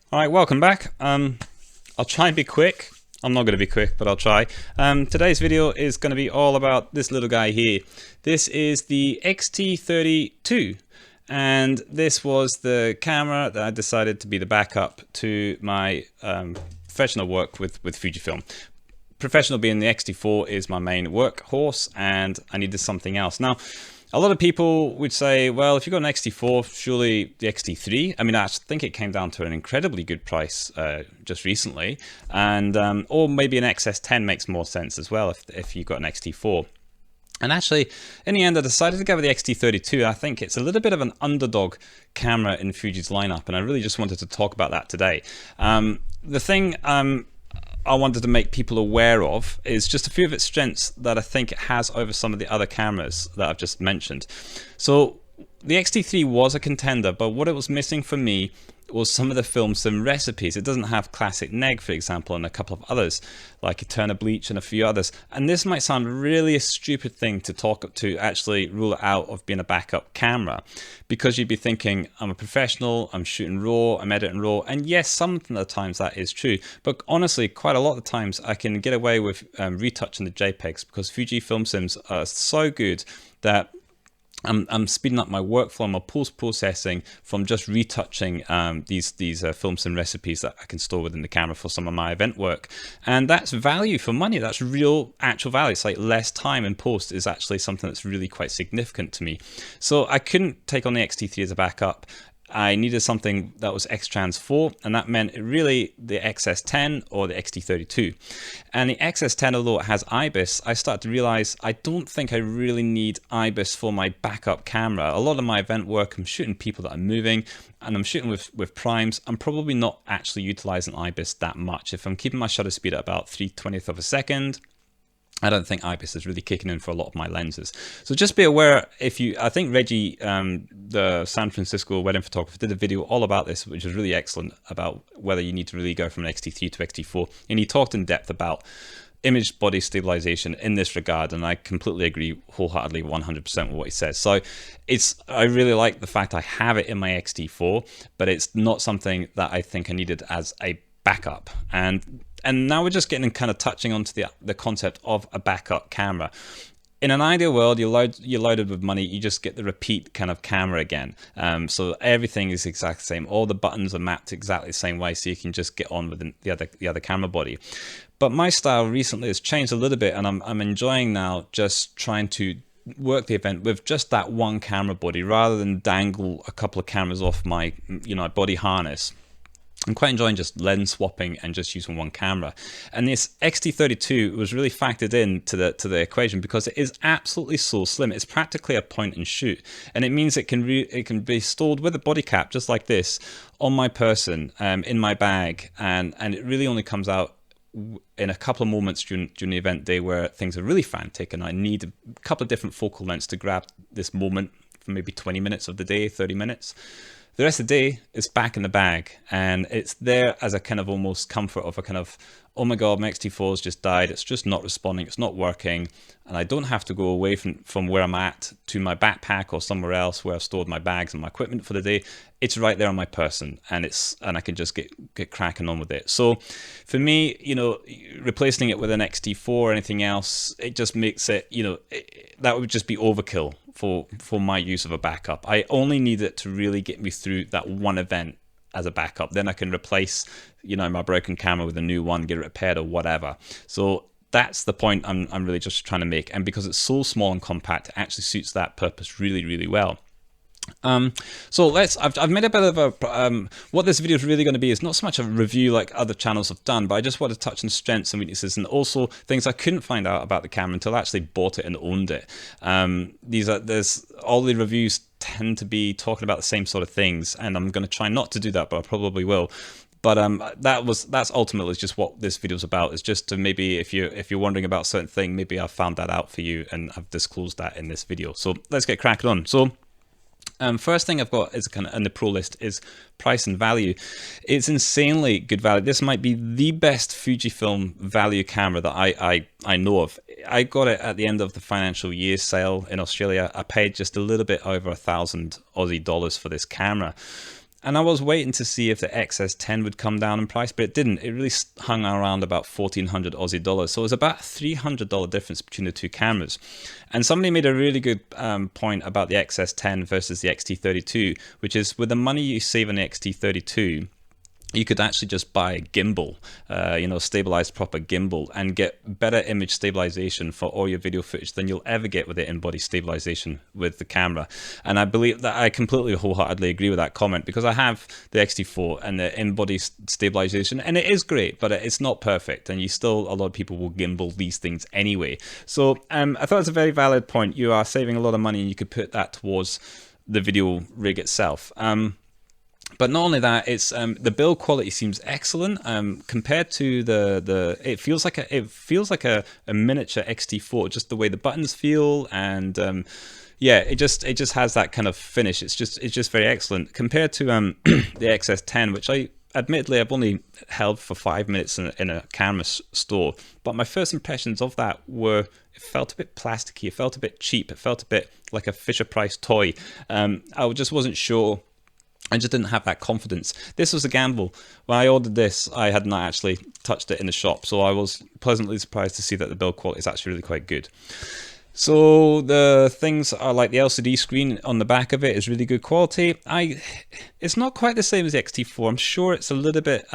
All right, welcome back. I'll try and be quick. I'm not going to be quick, but I'll try. Today's video is going to be all about this little guy here. This is the XT30II, and this was the camera that I decided to be the backup to my professional work with Fujifilm. Professional being the XT4 is my main workhorse, and I needed something else. Now, a lot of people would say, well, if you've got an XT4, surely the XT3. I mean, I think it came down to an incredibly good price just recently. And or maybe an XS10 makes more sense as well if you've got an XT4. And actually, in the end, I decided to go with the XT30II. I think it's a little bit of an underdog camera in Fuji's lineup, and I really just wanted to talk about that today. The thing I wanted to make people aware of is just a few of its strengths that I think it has over some of the other cameras that I've just mentioned. So the XT3 was a contender, but what it was missing for me was some of the film sim recipes. It doesn't have classic neg, for example, and a couple of others like Eterna Bleach and a few others. And this might sound really a stupid thing to actually rule it out of being a backup camera, because you'd be thinking, I'm a professional, I'm shooting raw, I'm editing raw, and yes, some of the times that is true, but honestly, quite a lot of the times I can get away with retouching the JPEGs because Fuji film sims are so good that I'm speeding up my workflow, my post-processing from just retouching these film sim recipes that I can store within the camera for some of my event work. And that's value for money. That's real, actual value. It's like less time in post is actually something that's really quite significant to me. So I couldn't take on the XT3 as a backup. I needed something that was X-Trans 4, and that meant really the XS10 or the XT32. And the XS10, although it has IBIS, I started to realize I don't think I really need IBIS for my backup camera. A lot of my event work, I'm shooting people that are moving, and I'm shooting with primes. I'm probably not actually utilizing IBIS that much. If I'm keeping my shutter speed at about 3/20th of a second, I don't think IBIS is really kicking in for a lot of my lenses. So just be aware, I think Reggie, the San Francisco wedding photographer, did a video all about this, which was really excellent, about whether you need to really go from an XT3 to XT4. And he talked in depth about image body stabilization in this regard, and I completely agree wholeheartedly 100% with what he says. So I really like the fact I have it in my XT4, but it's not something that I think I needed as a backup. And now we're just getting kind of touching onto the concept of a backup camera. In an ideal world, you're loaded with money, you just get the repeat kind of camera again. So everything is exactly the same. All the buttons are mapped exactly the same way, so you can just get on with the other camera body. But my style recently has changed a little bit, and I'm enjoying now just trying to work the event with just that one camera body rather than dangle a couple of cameras off my body harness. I'm quite enjoying just lens swapping and just using one camera. And this XT32 was really factored in to the equation because it is absolutely so slim. It's practically a point and shoot, and it means it can be stored with a body cap just like this on my person, in my bag, and it really only comes out in a couple of moments during the event day where things are really frantic and I need a couple of different focal lengths to grab this moment for maybe 20 minutes of the day, 30 minutes. The rest of the day is back in the bag, and it's there as a kind of almost comfort of a kind of, oh my God, my XT4 has just died. It's just not responding. It's not working. And I don't have to go away from where I'm at to my backpack or somewhere else where I've stored my bags and my equipment for the day. It's right there on my person, and I can just get cracking on with it. So for me, replacing it with an XT4 or anything else, it just makes it, that would just be overkill for my use of a backup. I only need it to really get me through that one event as a backup. Then I can replace, my broken camera with a new one, get it repaired or whatever. So that's the point I'm really just trying to make. And because it's so small and compact, it actually suits that purpose really, really well. So I've made a bit of a, what this video is really going to be is not so much a review like other channels have done, but I just want to touch on strengths and weaknesses and also things I couldn't find out about the camera until I actually bought it and owned it. There's all the reviews tend to be talking about the same sort of things, and I'm going to try not to do that, but I probably will. But that's ultimately just what this video is about, is just to maybe if you're wondering about a certain thing, maybe I've found that out for you and I've disclosed that in this video. So let's get cracking on. So first thing I've got is kind of in the pro list is price and value. It's insanely good value. This might be the best Fujifilm value camera that I know of. I got it at the end of the financial year sale in Australia. I paid just a little bit over 1,000 Aussie dollars for this camera. And I was waiting to see if the XS10 would come down in price, but it didn't. It really hung around about 1,400 Aussie dollars. So it was about a $300 difference between the two cameras. And somebody made a really good point about the XS10 versus the XT32, which is with the money you save on the XT32, you could actually just buy a gimbal, stabilized proper gimbal, and get better image stabilization for all your video footage than you'll ever get with the in-body stabilization with the camera. And I believe that I completely wholeheartedly agree with that comment, because I have the XT4 and the in-body stabilization, and it is great, but it's not perfect, and a lot of people will gimbal these things anyway. So I thought it's a very valid point. You are saving a lot of money, and you could put that towards the video rig itself. But not only that, it's the build quality seems excellent compared to it feels like a miniature XT4, just the way the buttons feel, and yeah, it just has that kind of finish. It's just very excellent compared to the XS10, which admittedly I've only held for 5 minutes in a camera store. But my first impressions of that were, it felt a bit plasticky, it felt a bit cheap, it felt a bit like a Fisher-Price toy. I just wasn't sure. I just didn't have that confidence. This was a gamble. When I ordered this, I had not actually touched it in the shop, so I was pleasantly surprised to see that the build quality is actually really quite good. So the things are like the LCD screen on the back of it is really good quality. It's not quite the same as the XT4. I'm sure it's a little bit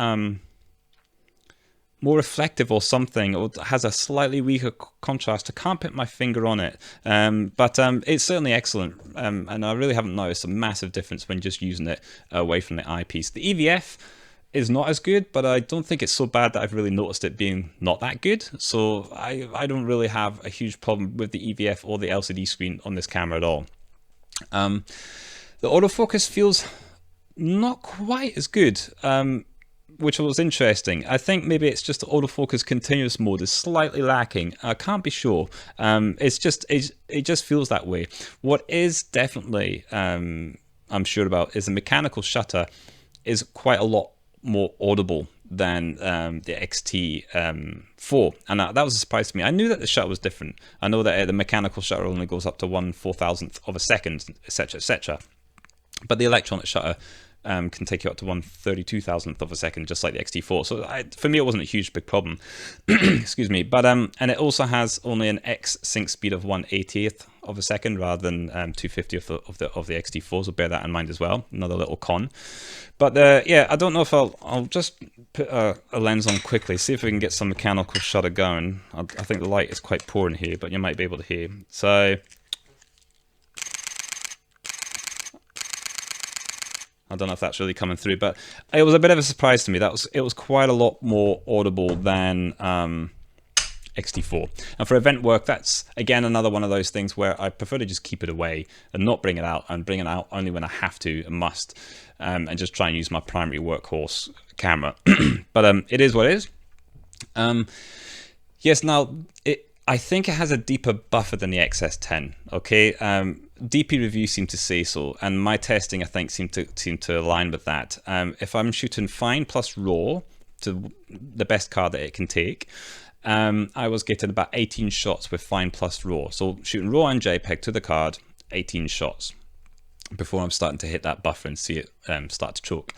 more reflective or something, or has a slightly weaker contrast. I can't put my finger on it, but it's certainly excellent, and I really haven't noticed a massive difference when just using it away from the eyepiece. The EVF is not as good, but I don't think it's so bad that I've really noticed it being not that good. So I don't really have a huge problem with the EVF or the LCD screen on this camera at all. The autofocus feels not quite as good, which was interesting. I think maybe it's just the autofocus continuous mode is slightly lacking. I can't be sure. It just feels that way. What is definitely I'm sure about is the mechanical shutter is quite a lot more audible than the XT4, and that was a surprise to me. I knew that the shutter was different. I know that the mechanical shutter only goes up to 1/4000th of a second, etc., etc. But the electronic shutter can take you up to 1/32,000th of a second, just like the XT4. So for me, it wasn't a huge big problem. Excuse me. But and it also has only an X sync speed of 1/80th of a second rather than 2/50th of the XT4. So bear that in mind as well. Another little con. But yeah, I don't know if I'll just put a lens on quickly, see if we can get some mechanical shutter going. I think the light is quite poor in here, but you might be able to hear. So I don't know if that's really coming through, but it was a bit of a surprise to me. It was quite a lot more audible than XT4. And for event work, that's again another one of those things where I prefer to just keep it away and not bring it out, and bring it out only when I have to and must, and just try and use my primary workhorse camera. But it is what it is. Yes, now I think it has a deeper buffer than the XS10. Okay, DP reviews seem to say so, and my testing I think seemed to align with that. If I'm shooting fine plus raw to the best card that it can take, I was getting about 18 shots with fine plus raw. So shooting raw and JPEG to the card, 18 shots before I'm starting to hit that buffer and see it start to choke.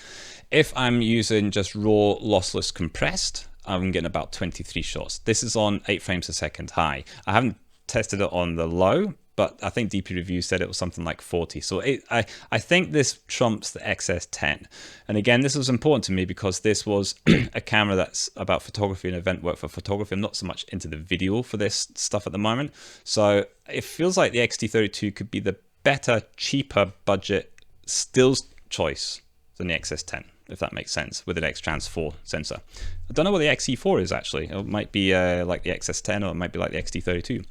If I'm using just raw lossless compressed, I'm getting about 23 shots. This is on 8 frames a second high. I haven't tested it on the low, but I think DP Review said it was something like 40. So I think this trumps the XS10. And again, this was important to me because this was a camera that's about photography and event work for photography. I'm not so much into the video for this stuff at the moment. So it feels like the XT32 could be the better, cheaper budget stills choice than the XS10, if that makes sense, with an X-Trans 4 sensor. I don't know what the XE4 is actually. It might be like the XS10, or it might be like the XT32.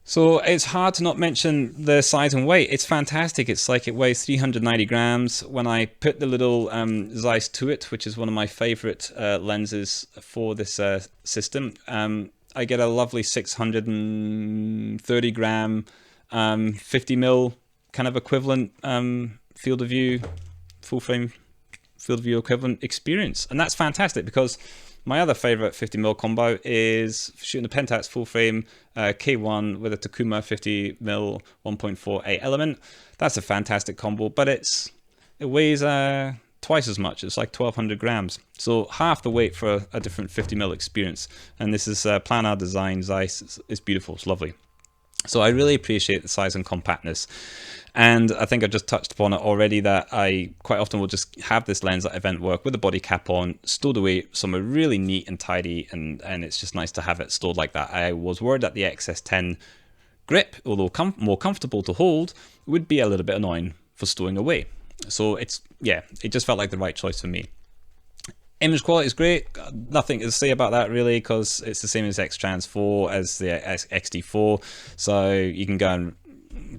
So it's hard to not mention the size and weight. It's fantastic. It's like it weighs 390 grams. When I put the little Zeiss to it, which is one of my favorite lenses for this system, I get a lovely 630 gram, 50 mil kind of equivalent field of view, full frame field of view equivalent experience. And that's fantastic because my other favorite 50mm combo is shooting a Pentax full frame K1 with a Takuma 50mm 1.48 element. That's a fantastic combo, but it's It weighs twice as much. It's like 1200 grams. So half the weight for a different 50mm experience. And this is planar design Zeiss. It's beautiful. It's lovely. So I really appreciate the size and compactness. And I think I just touched upon it already that I quite often will just have this lens at event work with the body cap on, stowed away somewhere really neat and tidy, and it's just nice to have it stored like that. I was worried that the XS10 grip, although more comfortable to hold, would be a little bit annoying for stowing away. So it just felt like the right choice for me. Image quality is great. Nothing to say about that really, because it's the same as X-Trans4 as the XT4, so you can go and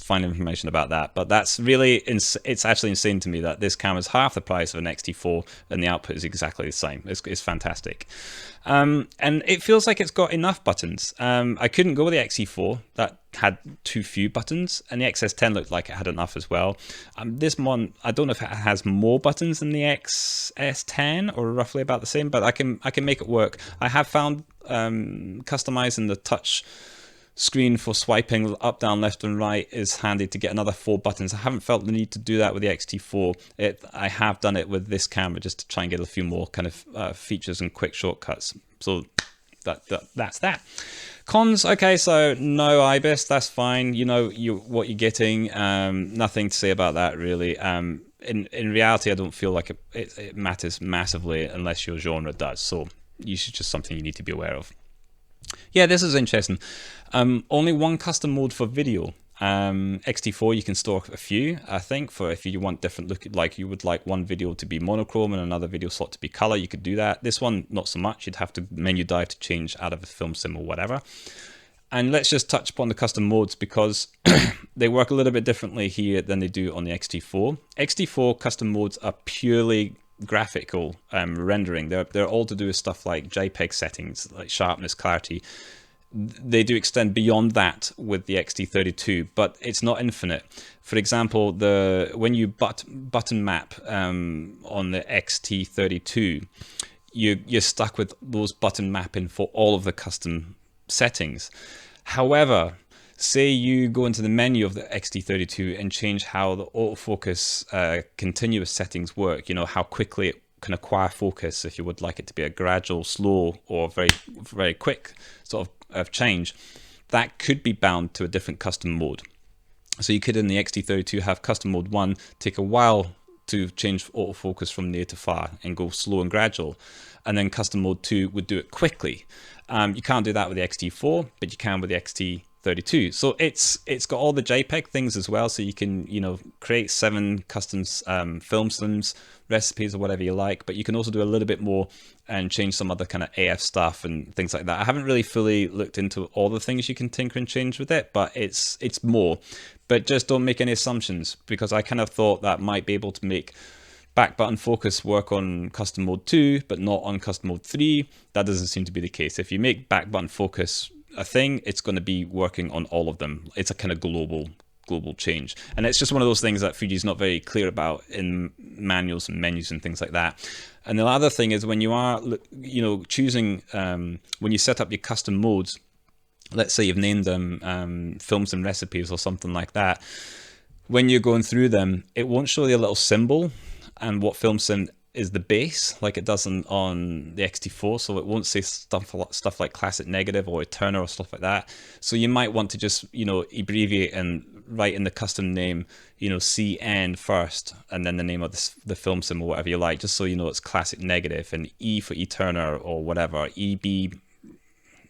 find information about that. But that's really, it's actually insane to me that this camera is half the price of an XT4 and the output is exactly the same. It's fantastic. And it feels like it's got enough buttons. I couldn't go with the XE4, that had too few buttons, and the XS10 looked like it had enough as well. This one, I don't know if it has more buttons than the XS10 or roughly about the same, but I can make it work. I have found customizing the touch screen for swiping up, down, left and right is handy to get another 4 buttons. I haven't felt the need to do that with the XT4. I have done it with this camera just to try and get a few more kind of features and quick shortcuts. So that's that. Cons, okay, so no IBIS, that's fine. You know what you're getting. Nothing to say about that really. In reality, I don't feel like it matters massively unless your genre does. So it's just something you need to be aware of. Yeah, this is interesting. Only one custom mode for video. XT4 you can store a few, I think, for if you want different look, like you would like one video to be monochrome and another video slot to be color, you could do that. This one not so much. You'd have to menu dive to change out of a film sim or whatever. And let's just touch upon the custom modes, because they work a little bit differently here than they do on the XT4. XT4 custom modes are purely graphical rendering. They're all to do with stuff like JPEG settings, like sharpness, clarity. They do extend beyond that with the XT30II, but it's not infinite. For example, when you button map on the XT30II, you're stuck with those button mapping for all of the custom settings. However, say you go into the menu of the XT30II and change how the autofocus continuous settings work, you know, how quickly it can acquire focus, if you would like it to be a gradual, slow, or very, very quick sort of change, that could be bound to a different custom mode. So you could, in the XT30II, have custom mode 1 take a while to change autofocus from near to far and go slow and gradual, and then custom mode 2 would do it quickly. You can't do that with the XT4, but you can with the XT30II. So it's got all the JPEG things as well, so you can, you know, create 7 custom film sims, recipes or whatever you like, but you can also do a little bit more and change some other kind of AF stuff and things like that. I haven't really fully looked into all the things you can tinker and change with it, but it's more. But just don't make any assumptions, because I kind of thought that might be able to make back button focus work on custom mode 2 but not on custom mode 3. That doesn't seem to be the case. If you make back button focus a thing, it's going to be working on all of them. It's a kind of global change, and it's just one of those things that Fuji's not very clear about in manuals and menus and things like that. And the other thing is, when you are, you know, choosing when you set up your custom modes, let's say you've named them films and recipes or something like that, when you're going through them, it won't show you a little symbol and what film sim is the base like it does on the XT4, so it won't say stuff like classic negative or Eterna or stuff like that. So you might want to just, you know, abbreviate and write in the custom name, you know, CN first, and then the name of the film sim or whatever you like, just so you know it's classic negative, and E for Eterna or whatever, EB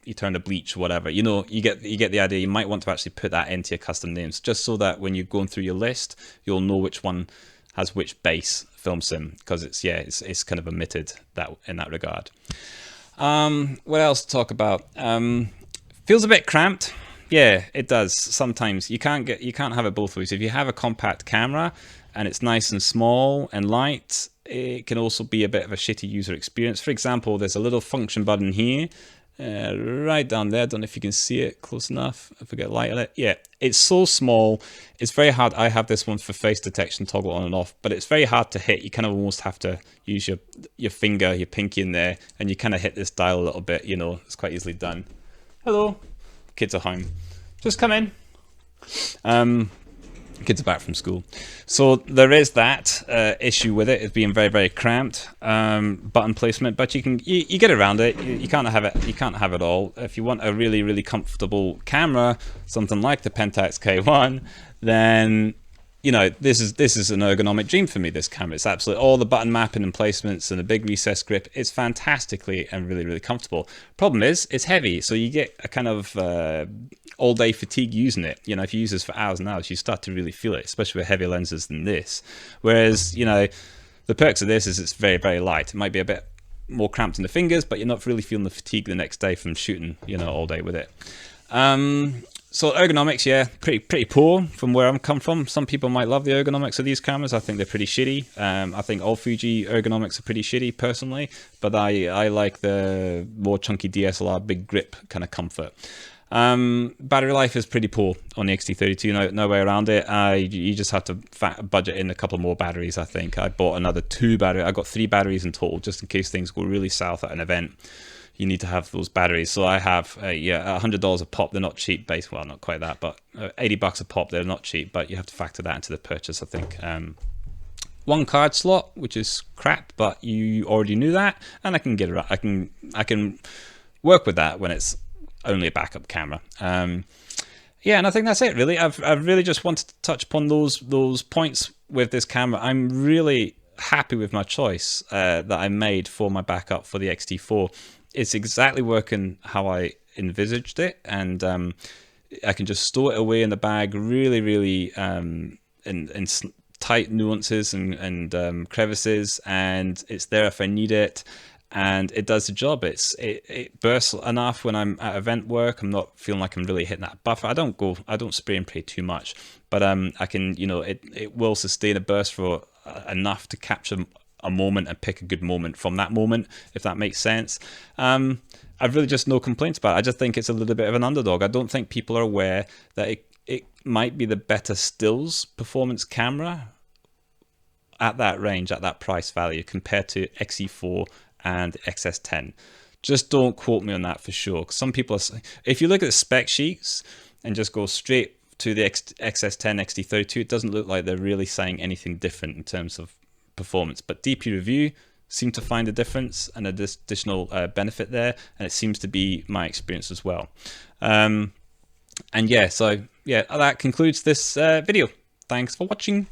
Eterna Bleach, whatever. You know, you get the idea. You might want to actually put that into your custom names, just so that when you're going through your list, you'll know which one has which base film sim, because it's kind of omitted that in that regard. What else to talk about? Feels a bit cramped. Yeah, it does. Sometimes you can't have it both ways. If you have a compact camera and it's nice and small and light, it can also be a bit of a shitty user experience. For example, there's a little function button here, right down there. Don't know if you can see it close enough. If I get light on it, yeah, it's so small. It's very hard. I have this one for face detection, toggle on and off, but it's very hard to hit. You kind of almost have to use your finger, your pinky in there, and you kind of hit this dial a little bit. You know, it's quite easily done. Hello, kids are home. Just come in. Kids are back from school, so there is that issue with it. It's being very, very cramped. Button placement, but you get around it. You can't have it. You can't have it all. If you want a really, really comfortable camera, something like the Pentax K1, then you know this is an ergonomic dream for me. This camera, it's absolutely all the button mapping and placements and a big recessed grip. It's fantastically and really, really comfortable. Problem is, it's heavy, so you get a kind of all day fatigue using it. You know, if you use this for hours and hours, you start to really feel it, especially with heavier lenses than this. Whereas, you know, the perks of this is it's very, very light. It might be a bit more cramped in the fingers, but you're not really feeling the fatigue the next day from shooting, you know, all day with it. So ergonomics, yeah, pretty poor from where I'm come from. Some people might love the ergonomics of these cameras. I think they're pretty shitty. I think all Fuji ergonomics are pretty shitty personally, but I like the more chunky DSLR big grip kind of comfort. Battery life is pretty poor on the XT30II, no way around it. You just have to budget in a couple more batteries. I think I bought another 2 batteries. I got 3 batteries in total, just in case things go really south at an event. You need to have those batteries. So I have yeah, $100 a pop. They're not cheap, well, not quite that, but $80 a pop. They're not cheap, but you have to factor that into the purchase, I think. 1 card slot, which is crap, but you already knew that, and I can get it. I can work with that when it's only a backup camera. Yeah, and I think that's it really. I've really just wanted to touch upon those points with this camera. I'm really happy with my choice that I made for my backup for the XT4. It's exactly working how I envisaged it, and I can just store it away in the bag really, really in tight nuances and crevices, and it's there if I need it. And it does the job. It bursts enough when I'm at event work. I'm not feeling like I'm really hitting that buffer. I don't spray and pray too much, but I can, you know, it will sustain a burst for enough to capture a moment and pick a good moment from that moment, if that makes sense. I've really just no complaints about it. I just think it's a little bit of an underdog. I don't think people are aware that it might be the better stills performance camera at that range, at that price value, compared to XE4 and XS10. Just don't quote me on that for sure, because some people are saying, if you look at the spec sheets and just go straight to the XS10 XT30II, it doesn't look like they're really saying anything different in terms of performance, but DP Review seem to find a difference and an additional benefit there, and it seems to be my experience as well. And yeah, so yeah, that concludes this video. Thanks for watching.